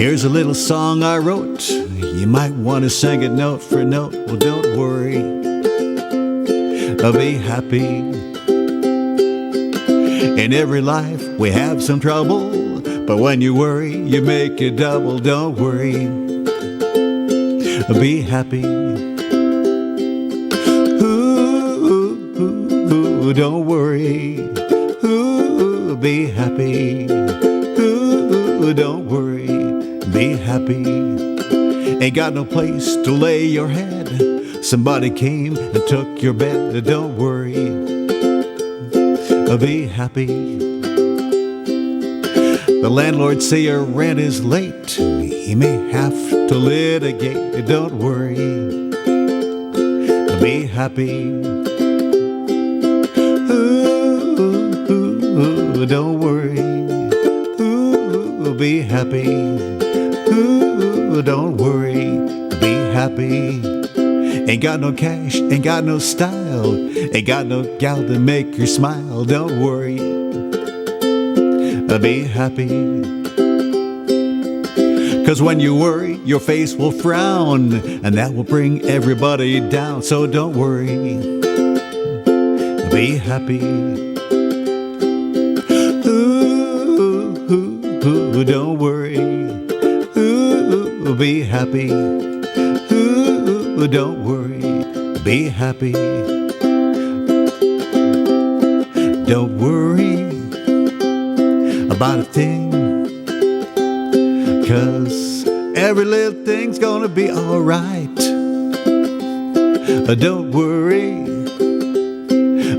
Here's a little song I wrote. You might want to sing it note for note. Well, don't worry, be happy. In every life we have some trouble, but when you worry, you make it double. Don't worry, be happy. Ooh, don't worry. Ooh, be happy. Ooh, don't worry, be happy. Ain't got no place to lay your head. Somebody came and took your bed. Don't worry, be happy. The landlord say your rent is late. He may have to litigate. Don't worry, be happy. Ooh, don't worry. Ooh, be happy. Ooh, don't worry, be happy. Ain't got no cash, ain't got no style, ain't got no gal to make you smile. Don't worry, be happy. 'Cause when you worry, your face will frown, and that will bring everybody down. So don't worry, be happy. Ooh, don't worry. Ooh, be happy. Ooh, don't worry, be happy. Don't worry about a thing, 'cause every little thing's gonna be alright. Don't worry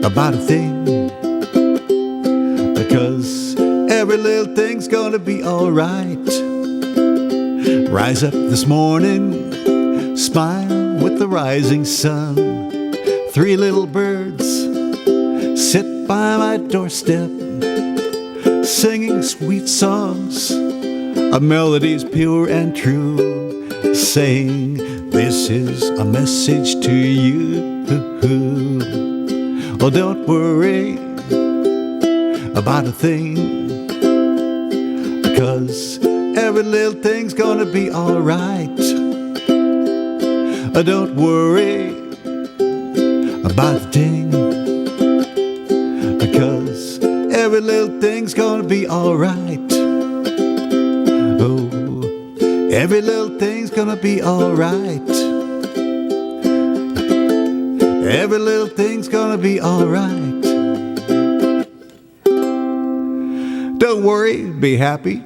about a thing, because every little thing's gonna be alright. Rise up this morning, smile with the rising sun. 3 little birds sit by my doorstep, singing sweet songs of melodies pure and true, saying, this is a message to you. Well, don't worry about a thing, because every little thing's gonna be alright. Don't worry about a thing, because every little thing's gonna be alright. Oh, every little thing's gonna be alright. Every little thing's gonna be alright. Don't worry, be happy.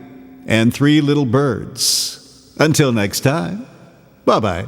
And 3 little birds. Until next time, bye-bye.